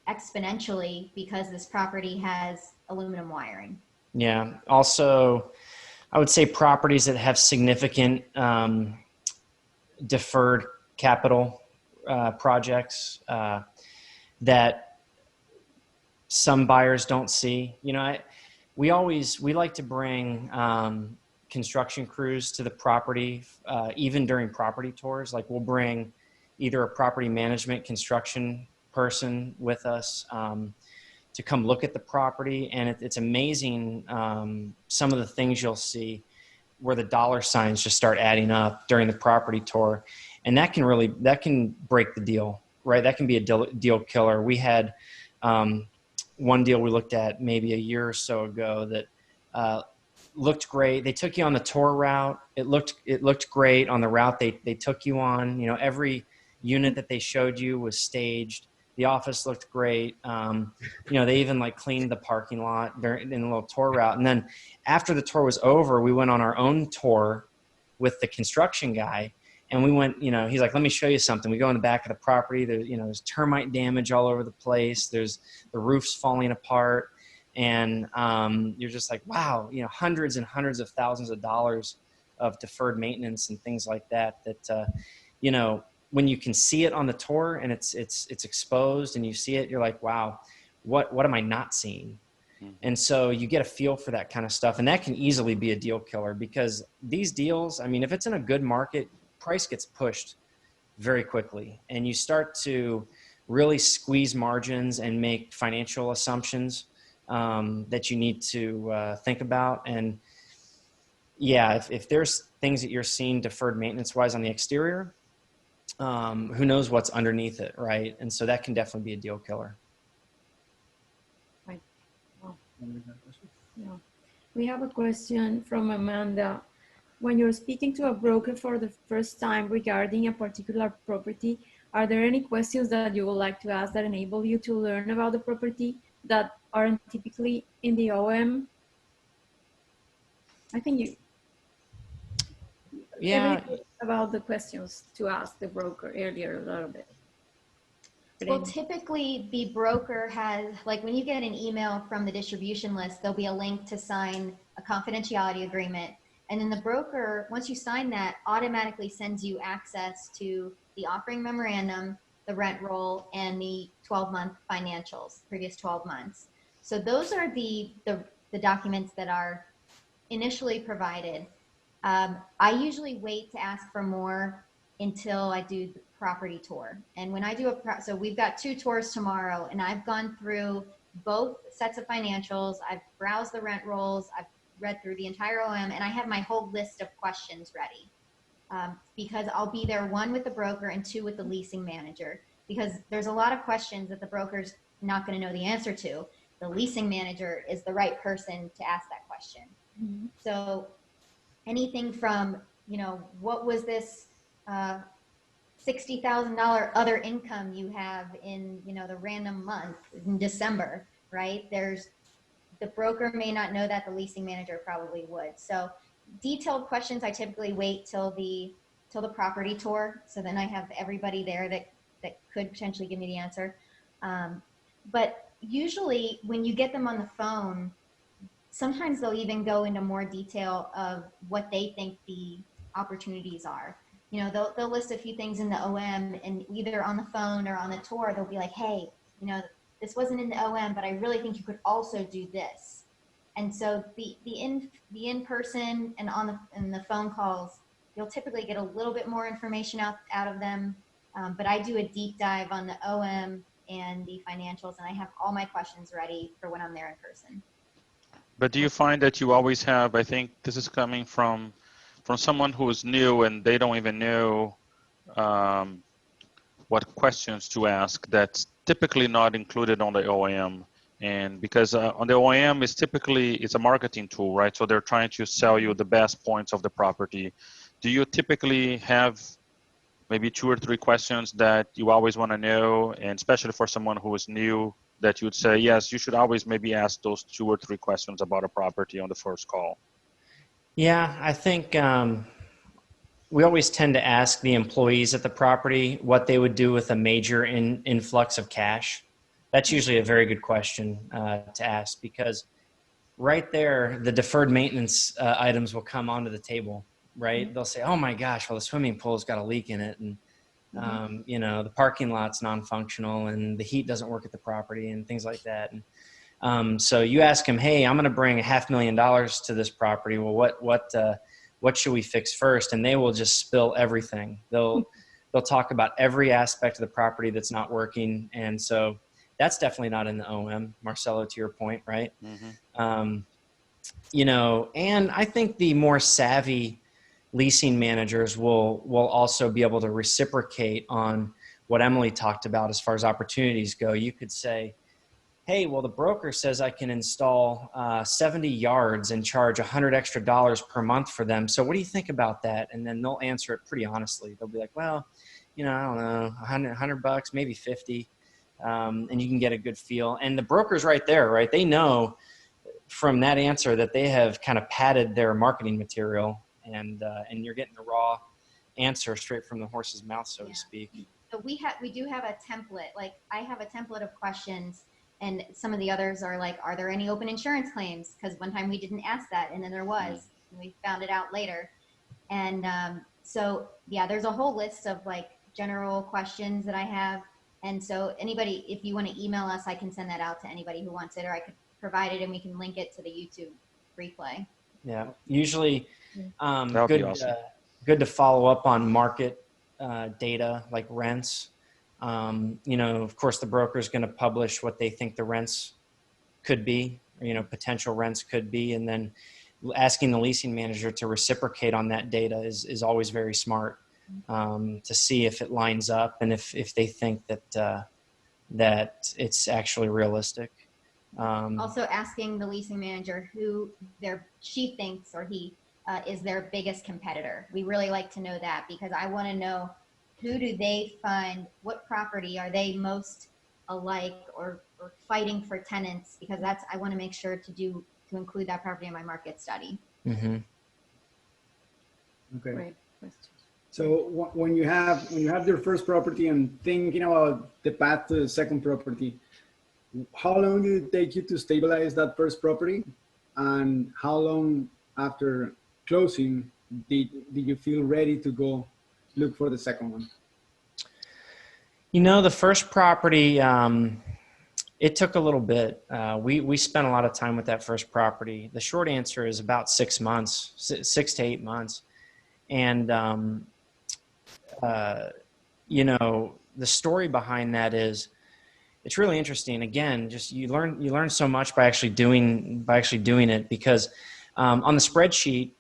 exponentially because this property has aluminum wiring. Yeah. Also, I would say properties that have significant deferred capital projects that some buyers don't see. You know, we like to bring construction crews to the property, even during property tours. Like, we'll bring either a property management construction person with us to come look at the property. And it's amazing some of the things you'll see where the dollar signs just start adding up during the property tour. And that can break the deal, right? That can be a deal killer. We had one deal we looked at maybe a year or so ago that looked great. They took you on the tour route. It looked great on the route they took you on. You know, every unit that they showed you was staged. The office looked great. You know, they even like cleaned the parking lot in a little tour route. And then after the tour was over, we went on our own tour with the construction guy. And we went, you know, he's like, let me show you something. We go in the back of the property. There's termite damage all over the place. There's the roof's falling apart. And you're just like, wow, you know, hundreds and hundreds of thousands of dollars of deferred maintenance and things like that, you know, when you can see it on the tour and it's exposed and you see it, you're like, wow, what am I not seeing? Mm-hmm. And so you get a feel for that kind of stuff. And that can easily be a deal killer, because these deals, I mean, if it's in a good market, price gets pushed very quickly, and you start to really squeeze margins and make financial assumptions that you need to think about. And yeah, if there's things that you're seeing deferred maintenance wise on the exterior, who knows what's underneath it, right? And so that can definitely be a deal killer. Right. Well, yeah. We have a question from Amanda. When you're speaking to a broker for the first time regarding a particular property, are there any questions that you would like to ask that enable you to learn about the property that aren't typically in the OM? I think yeah, about the questions to ask the broker earlier a little bit. Well, typically the broker has, like when you get an email from the distribution list, there'll be a link to sign a confidentiality agreement. And then the broker, once you sign that, automatically sends you access to the offering memorandum, the rent roll, and the 12-month financials, previous 12 months. So those are the documents that are initially provided. I usually wait to ask for more until I do the property tour. And when I do so we've got 2 tours tomorrow, and I've gone through both sets of financials. I've browsed the rent rolls. I've read through the entire OM, and I have my whole list of questions ready. Because I'll be there, 1 with the broker and 2 with the leasing manager, because there's a lot of questions that the broker's not going to know the answer to. The leasing manager is the right person to ask that question. Mm-hmm. So anything from, you know, what was this $60,000 other income you have in, you know, the random month in December, right? The broker may not know that, the leasing manager probably would. So detailed questions, I typically wait till the property tour. So then I have everybody there that could potentially give me the answer. But usually when you get them on the phone, sometimes they'll even go into more detail of what they think the opportunities are. you know, they'll list a few things in the OM, and either on the phone or on the tour, they'll be like, hey, you know, this wasn't in the OM, but I really think you could also do this. And so the in-person and in the phone calls, you'll typically get a little bit more information out of them. But I do a deep dive on the OM and the financials, and I have all my questions ready for when I'm there in person. But do you find that you always have, I think this is coming from someone who is new and they don't even know what questions to ask, that's typically not included on the OEM. And because on the OEM is typically, it's a marketing tool, right? So they're trying to sell you the best points of the property. Do you typically have maybe 2 or 3 questions that you always want to know, and especially for someone who is new, that you would say, yes, you should always maybe ask those 2 or 3 questions about a property on the first call? Yeah, I think we always tend to ask the employees at the property what they would do with a major influx of cash. That's usually a very good question to ask, because right there, the deferred maintenance items will come onto the table, right? They'll say, oh my gosh, well, the swimming pool's got a leak in it. And, you know, the parking lot's non-functional and the heat doesn't work at the property and things like that. And so you ask them, hey, I'm going to bring $500,000 to this property. Well, what should we fix first? And they will just spill everything. They'll talk about every aspect of the property that's not working. And so that's definitely not in the OM, Marcelo, to your point, right? Mm-hmm. You know, and I think the more savvy leasing managers will also be able to reciprocate on what Emily talked about as far as opportunities go. You could say, hey, well, the broker says I can install 70 yards and charge $100 extra per month for them. So what do you think about that? And then they'll answer it pretty honestly. They'll be like, well, you know, I don't know, $100, maybe 50. And you can get a good feel. And the broker's right there, right? They know from that answer that they have kind of padded their marketing material, and you're getting the raw answer straight from the horse's mouth, so to speak. So we do have a template. Like, I have a template of questions, and some of the others are like, are there any open insurance claims? Because one time we didn't ask that, and then there was, and we found it out later. And so yeah, there's a whole list of like general questions that I have. And so anybody, if you want to email us, I can send that out to anybody who wants it, or I could provide it and we can link it to the YouTube replay. Yeah, usually Awesome. Good to follow up on market data like rents. You know, of course, the broker is going to publish what they think the rents could be, or, you know, potential rents could be. And then asking the leasing manager to reciprocate on that data is always very smart. To see if it lines up and if they think that it's actually realistic. Also asking the leasing manager who she thinks or he is their biggest competitor. We really like to know that, because I want to know, who do they find, what property are they most alike or fighting for tenants, because I want to make sure to include that property in my market study. Mm-hmm. Okay. Great. So when you have your first property and thinking about the path to the second property, how long did it take you to stabilize that first property? And how long after closing did you feel ready to go look for the second one? You know, the first property, it took a little bit. We spent a lot of time with that first property. The short answer is about 6 months, 6 to 8 months. And, you know, the story behind that is, it's really interesting. Again, just you learn so much by actually doing it, because on the spreadsheet,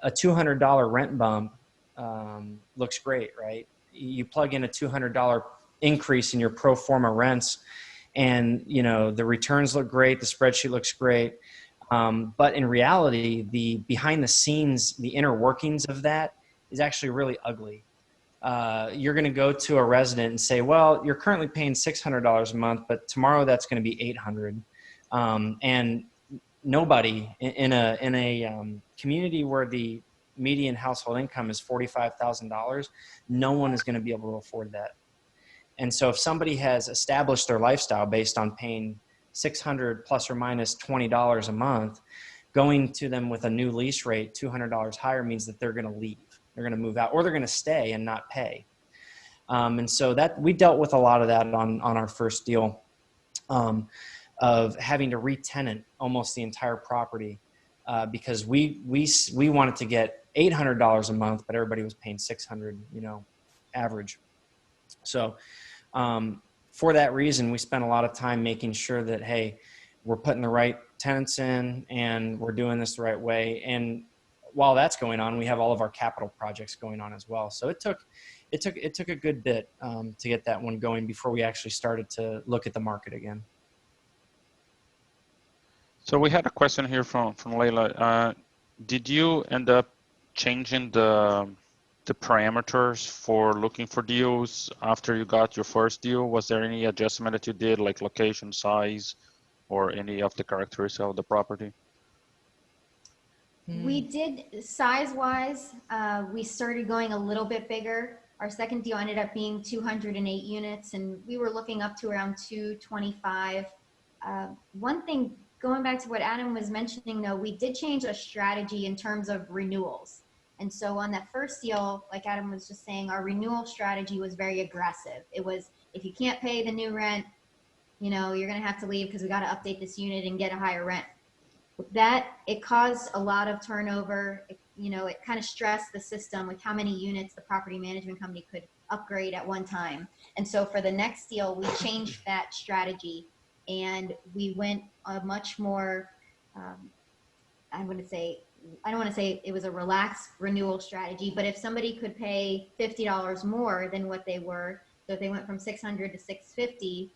a $200 rent bump looks great, right? You plug in a $200 increase in your pro forma rents, and you know the returns look great, the spreadsheet looks great, but in reality, the behind the scenes, the inner workings of that is actually really ugly. You're going to go to a resident and say, well, you're currently paying $600 a month, but tomorrow that's going to be $800. And nobody in a community where the median household income is $45,000, no one is going to be able to afford that. And so if somebody has established their lifestyle based on paying $600 plus or minus $20 a month, going to them with a new lease rate $200 higher means that they're going to leave. They're going to move out, or they're going to stay and not pay. And so that we dealt with a lot of that on our first deal, of having to re-tenant almost the entire property, because we wanted to get $800 a month, but everybody was paying $600, average. So for that reason, we spent a lot of time making sure that, hey, we're putting the right tenants in and we're doing this the right way. And while that's going on, we have all of our capital projects going on as well. So it took a good bit to get that one going before we actually started to look at the market again. So we had a question here from Layla. Did you end up changing the parameters for looking for deals after you got your first deal? Was there any adjustment that you did, like location, size, or any of the characteristics of the property? We did size-wise. We started going a little bit bigger. Our second deal ended up being 208 units, and we were looking up to around 225. One thing, going back to what Adam was mentioning, though, we did change a strategy in terms of renewals. And so on that first deal, like Adam was just saying, our renewal strategy was very aggressive. It was, if you can't pay the new rent, you're going to have to leave because we got to update this unit and get a higher rent. That, it caused a lot of turnover. It kind of stressed the system with how many units the property management company could upgrade at one time. And so for the next deal, we changed that strategy and we went a much more, I don't want to say it was a relaxed renewal strategy, but if somebody could pay $50 more than what they were, so if they went from 600 to 650,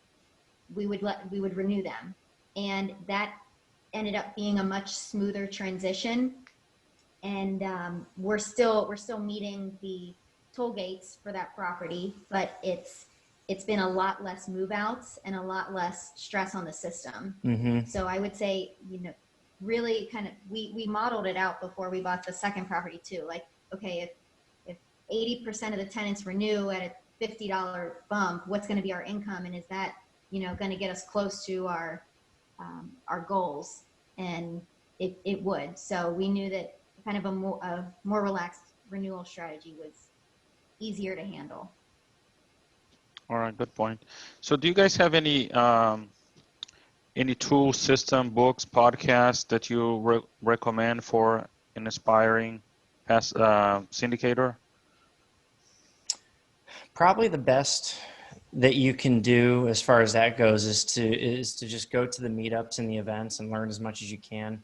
we would renew them. And that ended up being a much smoother transition. And we're still meeting the toll gates for that property, but it's been a lot less move outs and a lot less stress on the system. Mm-hmm. So I would say, really kind of, we modeled it out before we bought the second property too. Like, okay, if 80% of the tenants renew at a $50 bump, what's going to be our income? And is that, going to get us close to our goals? And it would. So we knew that kind of a more relaxed renewal strategy was easier to handle. All right, good point. So do you guys have any tool, system, books, podcasts that you recommend for an aspiring syndicator? Probably the best that you can do as far as that goes is to just go to the meetups and the events and learn as much as you can.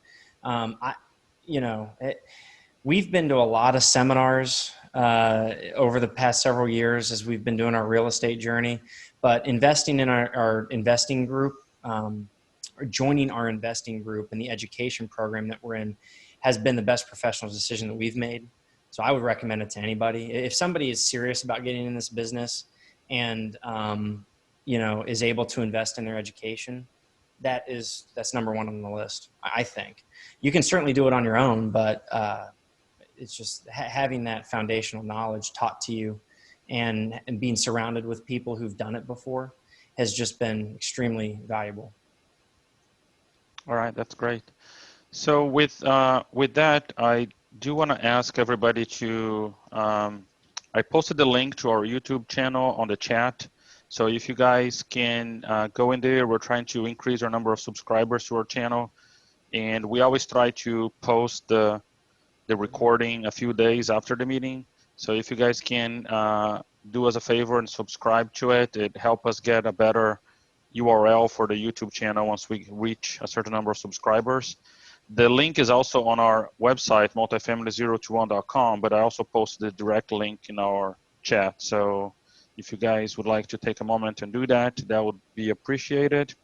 We've been to a lot of seminars over the past several years as we've been doing our real estate journey, but investing in our investing group, or joining our investing group and the education program that we're in has been the best professional decision that we've made. So I would recommend it to anybody. If somebody is serious about getting in this business and, is able to invest in their education, that's number one on the list, I think. You can certainly do it on your own, but it's just having that foundational knowledge taught to you and being surrounded with people who've done it before has just been extremely valuable. All right, that's great. So with that, I do want to ask everybody to, I posted the link to our YouTube channel on the chat. So if you guys can go in there, we're trying to increase our number of subscribers to our channel. And we always try to post the recording a few days after the meeting. So if you guys can do us a favor and subscribe to it, it helps us get a better URL for the YouTube channel once we reach a certain number of subscribers. The link is also on our website, multifamily021.com, but I also posted the direct link in our chat. So if you guys would like to take a moment and do that, that would be appreciated.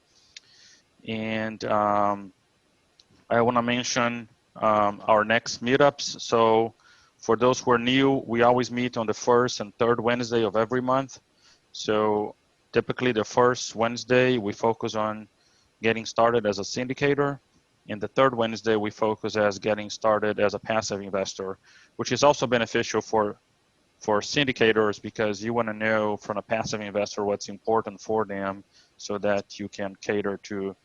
And I want to mention our next meetups. So for those who are new, we always meet on the first and third Wednesday of every month. So typically the first Wednesday, we focus on getting started as a syndicator. And the third Wednesday, we focus as getting started as a passive investor, which is also beneficial for syndicators because you want to know from a passive investor what's important for them so that you can cater to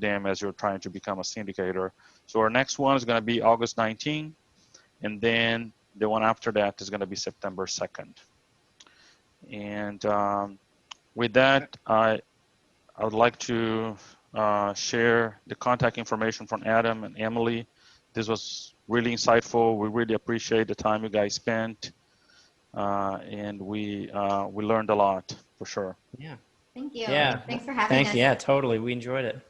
them as you're trying to become a syndicator. So our next one is going to be August 19. And then The one after that is going to be September 2nd. And with that, I would like to share the contact information from Adam and Emily. This was really insightful. We really appreciate the time you guys spent, and we learned a lot for sure. Yeah. Thank you. Yeah. Thanks for having us. Yeah, totally. We enjoyed it.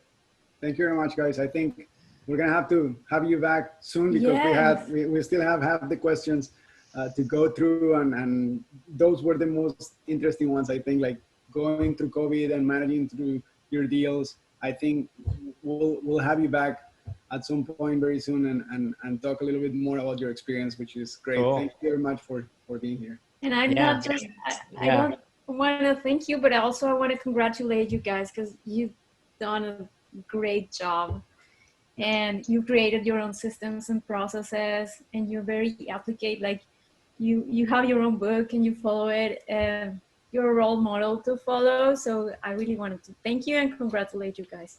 Thank you very much, guys. I think we're gonna have to have you back soon because Yes. we still have half the questions to go through, and those were the most interesting ones. I think, like going through COVID and managing through your deals. I think we'll have you back at some point very soon and talk a little bit more about your experience, which is great. Cool. Thank you very much for being here. And I'm Yeah. not just, I Yeah. don't want to thank you, but also I want to congratulate you guys because you've done a great job. And you created your own systems and processes, and you're very applicate. Like you have your own book and you follow it. You're a role model to follow. So I really wanted to thank you and congratulate you guys.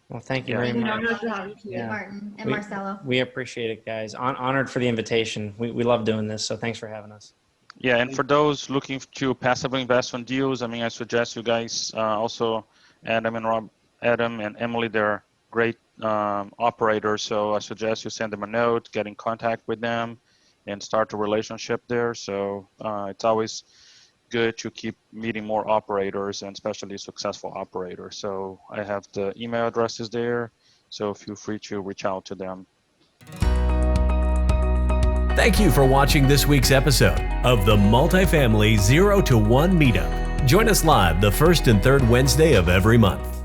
Well, thank you Yeah. very It's an much. honor to have you Thank you, here. Martin and Marcelo. We appreciate it, guys. Honored for the invitation. We love doing this, so thanks for having us. Yeah, and for those looking to passively invest on deals, I mean, I suggest you guys also Adam and Emily, they're great operators. So I suggest you send them a note, get in contact with them, and start a relationship there. So it's always good to keep meeting more operators, and especially successful operators. So I have the email addresses there, so feel free to reach out to them. Thank you for watching this week's episode of the Multifamily 0 to 1 Meetup. Join us live the first and third Wednesday of every month.